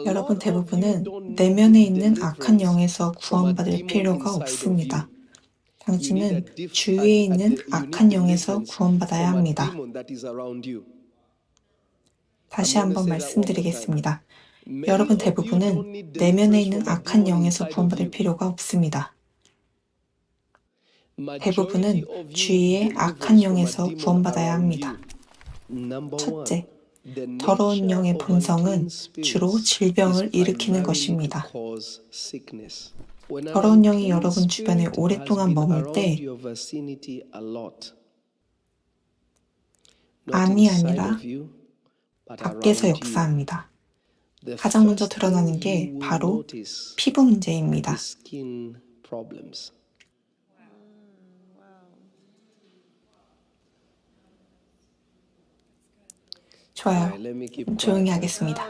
여러분 대부분은 내면에 있는 악한 영에서 구원받을 필요가 없습니다. 당신은 주위에 있는 악한 영에서 구원받아야 합니다. 다시 한번 말씀드리겠습니다. 여러분 대부분은 내면에 있는 악한 영에서 구원받을 필요가 없습니다. 대부분은 주위의 악한 영에서 구원받아야 합니다. 첫째, 더러운 영의 본성은 주로 질병을 일으키는 것입니다. 더러운 영이 여러분 주변에 오랫동안 머물 때 안이 아니라 밖에서 역사합니다. 가장 먼저 드러나는 게 바로 피부 문제입니다. 좋아요. 조용히 하겠습니다.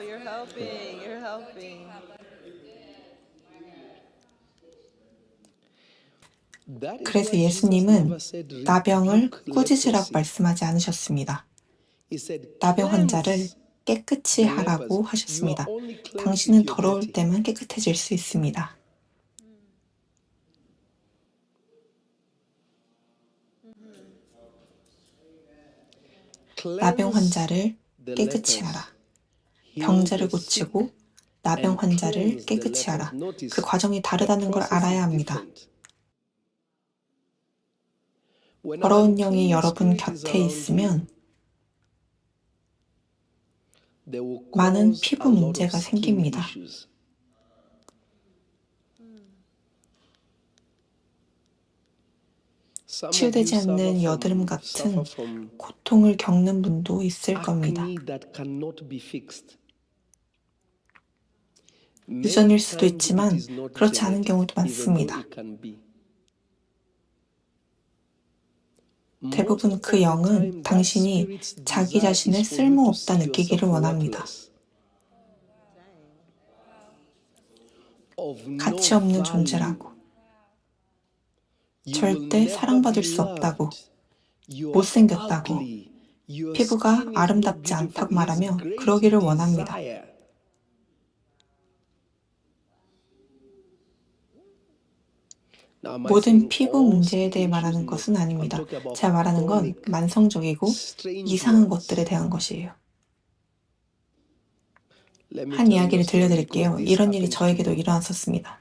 그래서 예수님은 나병을 꾸짖으라고 말씀하지 않으셨습니다. 나병 환자를 깨끗이 하라고 하셨습니다. 당신은 더러울 때만 깨끗해질 수 있습니다. 나병 환자를 깨끗이 하라. 병자를 고치고 나병 환자를 깨끗이 하라. 그 과정이 다르다는 걸 알아야 합니다. 더러운 영이 여러분 곁에 있으면 많은 피부 문제가 생깁니다. 치유되지 않는 여드름 같은 고통을 겪는 분도 있을 겁니다. 유전일 수도 있지만 그렇지 않은 경우도 많습니다. 대부분 그 영은 당신이 자기 자신을 쓸모없다 느끼기를 원합니다. 가치 없는 존재라고, 절대 사랑받을 수 없다고, 못생겼다고, 피부가 아름답지 않다고 말하며 그러기를 원합니다. 모든 피부 문제에 대해 말하는 것은 아닙니다. 제가 말하는 건 만성적이고 이상한 것들에 대한 것이에요. 한 이야기를 들려드릴게요. 이런 일이 저에게도 일어났었습니다.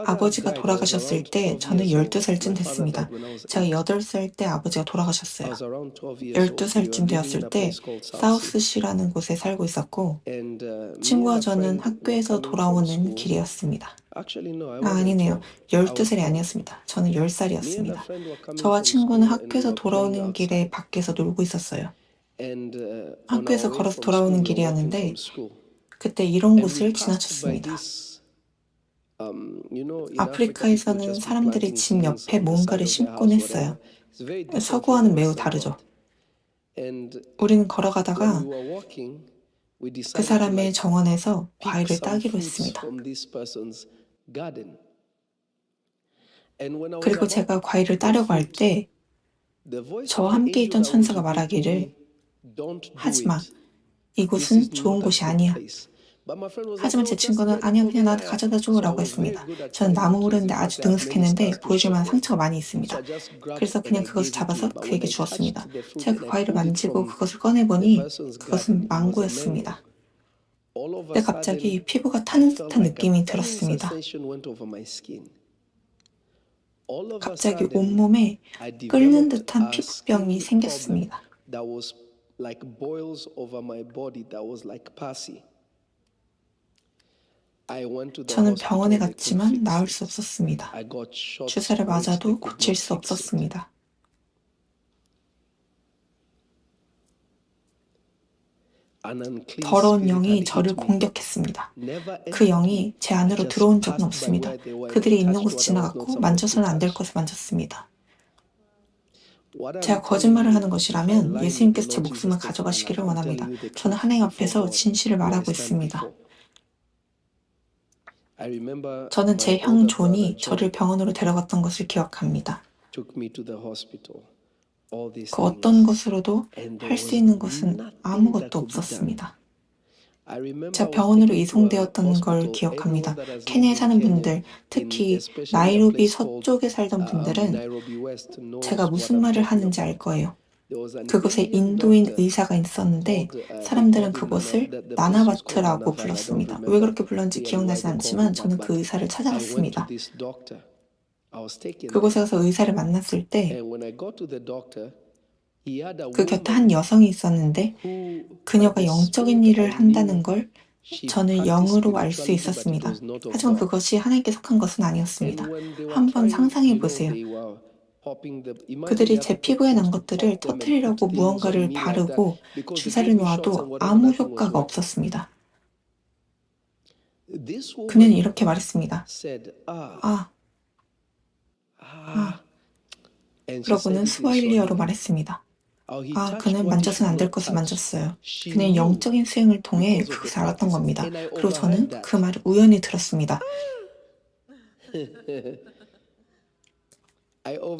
아버지가 돌아가셨을 때 저는 12살쯤 됐습니다. 제가 8살 때 아버지가 돌아가셨어요. 12살쯤 되었을 때 사우스시라는 곳에 살고 있었고 친구와 저는 학교에서 돌아오는 길이었습니다. 아니네요. 12살이 아니었습니다. 저는 10살이었습니다. 저와 친구는 학교에서 돌아오는 길에 밖에서 놀고 있었어요. 학교에서 걸어서 돌아오는 길이었는데 그때 이런 곳을 지나쳤습니다. 아프리카에서는 사람들이 집 옆에 뭔가를 심곤 했어요. 서구와는 매우 다르죠. 우리는 걸어가다가 그 사람의 정원에서 과일을 따기로 했습니다. 그리고 제가 과일을 따려고 할 때 저와 함께 있던 천사가 말하기를 하지 마. 이곳은 좋은 곳이 아니야. 하지만 제 친구는 아니야 그냥 나한테 가져다 줘 라고 했습니다. 저는 나무 오르는데 아주 능숙했는데 보여줄 만한 상처가 많이 있습니다. 그래서 그냥 그것을 잡아서 그에게 주었습니다. 제가 그 과일을 만지고 그것을 꺼내보니 그것은 망고였습니다. 근데 갑자기 피부가 타는 듯한 느낌이 들었습니다. 갑자기 온몸에 끓는 듯한 피부병이 생겼습니다. 저는 병원에 갔지만 나을 수 없었습니다. 주사를 맞아도 고칠 수 없었습니다. 더러운 영이 저를 공격했습니다. 그 영이 제 안으로 들어온 적은 없습니다. 그들이 있는 곳을 지나갔고 만져서는 안 될 것을 만졌습니다. 제가 거짓말을 하는 것이라면 예수님께서 제 목숨을 가져가시기를 원합니다. 저는 하나님 앞에서 진실을 말하고 있습니다. 저는 제 형 존이 저를 병원으로 데려갔던 것을 기억합니다. 그 어떤 것으로도 할 수 있는 것은 아무것도 없었습니다. 제가 병원으로 이송되었던 걸 기억합니다. 케냐에 사는 분들, 특히 나이로비 서쪽에 살던 분들은 제가 무슨 말을 하는지 알 거예요. 그곳에 인도인 의사가 있었는데 사람들은 그곳을 나나바트라고 불렀습니다. 왜 그렇게 불렀는지 기억나진 않지만 저는 그 의사를 찾아갔습니다. 그곳에 가서 의사를 만났을 때 그 곁에 한 여성이 있었는데 그녀가 영적인 일을 한다는 걸 저는 영으로 알 수 있었습니다. 하지만 그것이 하나님께 속한 것은 아니었습니다. 한번 상상해 보세요. 그들이 제 피부에 난 것들을 터뜨리려고 무언가를 바르고 주사를 놓아도 아무 효과가 없었습니다. 그녀는 이렇게 말했습니다. 그러고는 스와힐리어로 말했습니다. 그는 만져서는 안 될 것을 만졌어요. 그는 영적인 수행을 통해 그것을 알았던 겁니다. 그리고 저는 그 말을 우연히 들었습니다.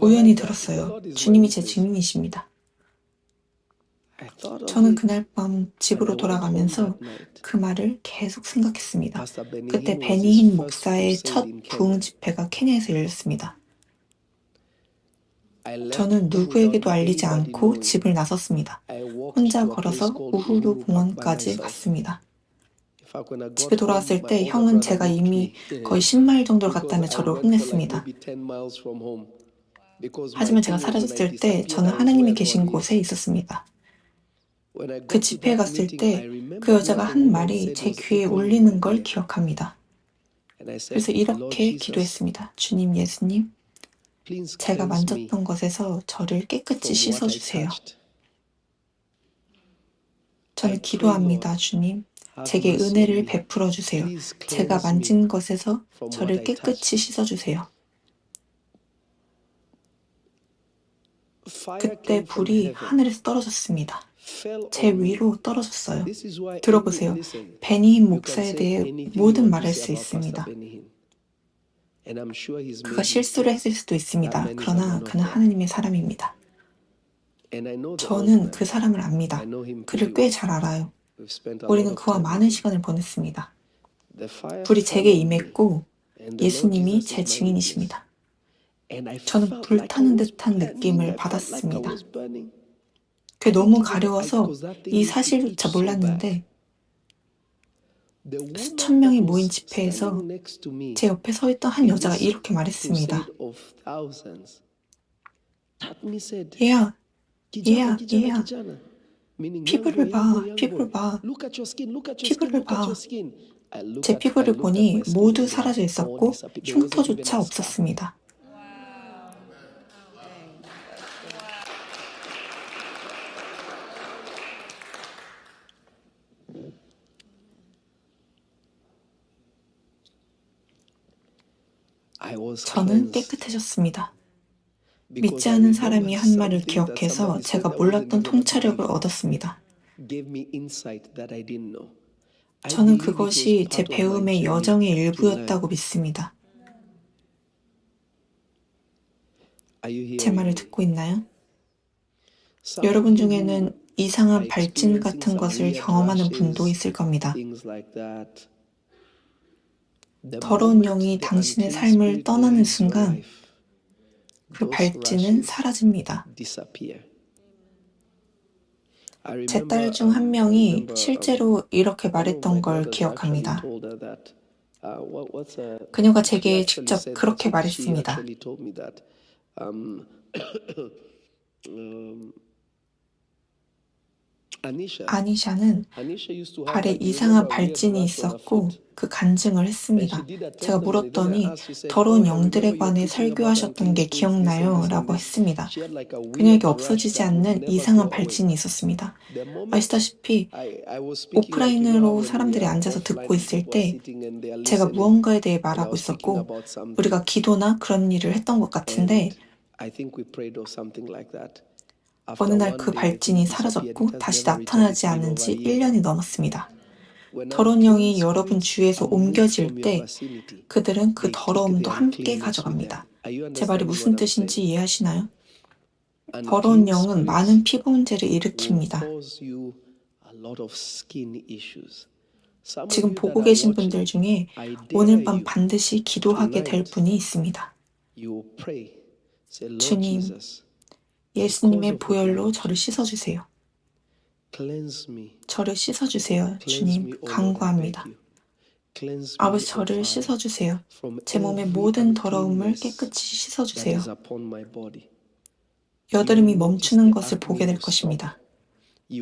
우연히 들었어요. 주님이 제 증인이십니다. 저는 그날 밤 집으로 돌아가면서 그 말을 계속 생각했습니다. 그때 베니힌 목사의 첫 부흥 집회가 케냐에서 열렸습니다. 저는 누구에게도 알리지 않고 집을 나섰습니다. 혼자 걸어서 우후루 공원까지 갔습니다. 집에 돌아왔을 때 형은 제가 이미 거의 10마일 정도를 갔다며 저를 혼냈습니다. 하지만 제가 사라졌을 때 저는 하나님이 계신 곳에 있었습니다. 그 집회에 갔을 때 그 여자가 한 말이 제 귀에 울리는 걸 기억합니다. 그래서 이렇게 기도했습니다. 주님, 예수님, 제가 만졌던 것에서 저를 깨끗이 씻어주세요. 저는 기도합니다, 주님. 제게 은혜를 베풀어 주세요. 제가 만진 것에서 저를 깨끗이 씻어주세요. 그때 불이 하늘에서 떨어졌습니다. 제 위로 떨어졌어요. 들어보세요. 베니힌 목사에 대해 모든 말할 수 있습니다. 그가 실수를 했을 수도 있습니다. 그러나 그는 하나님의 사람입니다. 저는 그 사람을 압니다. 그를 꽤 잘 알아요. 우리는 그와 많은 시간을 보냈습니다. 불이 제게 임했고 예수님이 제 증인이십니다. 저는 불타는 듯한 느낌을 받았습니다. 그게 너무 가려워서 이 사실조차 몰랐는데 수천 명이 모인 집회에서 제 옆에 서 있던 한 여자가 이렇게 말했습니다. 얘야, 얘야, 얘야. 피부를 봐, 피부를 봐. 피부를 봐. 제 피부를 보니 모두 사라져 있었고 흉터조차 없었습니다. 저는 깨끗해졌습니다. 믿지 않은 사람이 한 말을 기억해서 제가 몰랐던 통찰력을 얻었습니다. 저는 그것이 제 배움의 여정의 일부였다고 믿습니다. 제 말을 듣고 있나요? 여러분 중에는 이상한 발진 같은 것을 경험하는 분도 있을 겁니다. 더러운 영이 당신의 삶을 떠나는 순간 그 발진은 사라집니다. 제 딸 중 한 명이 실제로 이렇게 말했던 걸 기억합니다. 그녀가 제게 직접 그렇게 말했습니다. 아니샤는 발에 이상한 발진이 있었고 그 간증을 했습니다. 제가 물었더니 더러운 영들에 관해 설교하셨던 게 기억나요? 라고 했습니다. 그녀에게 없어지지 않는 이상한 발진이 있었습니다. 아시다시피 오프라인으로 사람들이 앉아서 듣고 있을 때 제가 무언가에 대해 말하고 있었고 우리가 기도나 그런 일을 했던 것 같은데 어느 날 그 발진이 사라졌고 다시 나타나지 않은 지 1년이 넘었습니다. 더러운 영이 여러분 주위에서 옮겨질 때 그들은 그 더러움도 함께 가져갑니다. 제 말이 무슨 뜻인지 이해하시나요? 더러운 영은 많은 피부 문제를 일으킵니다. 지금 보고 계신 분들 중에 오늘 밤 반드시 기도하게 될 분이 있습니다. 주님, 예수님의 보혈로 저를 씻어주세요. 저를 씻어주세요. 주님, 간구합니다. 아버지, 저를 씻어주세요. 제 몸의 모든 더러움을 깨끗이 씻어주세요. 여드름이 멈추는 것을 보게 될 것입니다.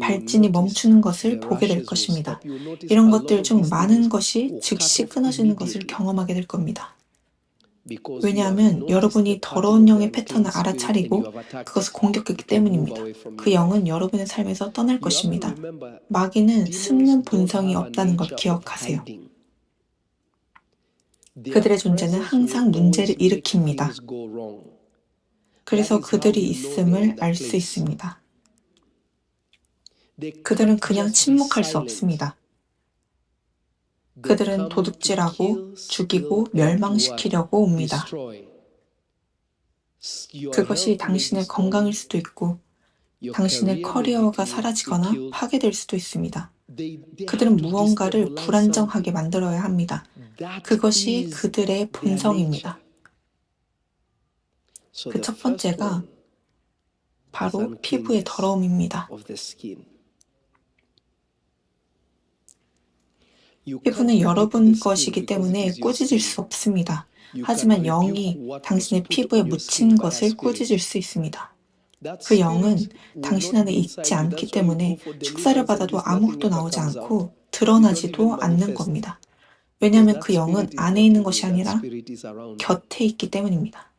발진이 멈추는 것을 보게 될 것입니다. 이런 것들 중 많은 것이 즉시 끊어지는 것을 경험하게 될 겁니다. 왜냐하면 여러분이 더러운 영의 패턴을 알아차리고 그것을 공격했기 때문입니다. 그 영은 여러분의 삶에서 떠날 것입니다. 마귀는 숨는 본성이 없다는 걸 기억하세요. 그들의 존재는 항상 문제를 일으킵니다. 그래서 그들이 있음을 알 수 있습니다. 그들은 그냥 침묵할 수 없습니다. 그들은 도둑질하고 죽이고 멸망시키려고 옵니다. 그것이 당신의 건강일 수도 있고 당신의 커리어가 사라지거나 파괴될 수도 있습니다. 그들은 무언가를 불안정하게 만들어야 합니다. 그것이 그들의 본성입니다. 그 첫 번째가 바로 피부의 더러움입니다. 피부는 여러분 것이기 때문에 꾸짖을 수 없습니다. 하지만 영이 당신의 피부에 묻힌 것을 꾸짖을 수 있습니다. 그 영은 당신 안에 있지 않기 때문에 축사를 받아도 아무것도 나오지 않고 드러나지도 않는 겁니다. 왜냐하면 그 영은 안에 있는 것이 아니라 곁에 있기 때문입니다.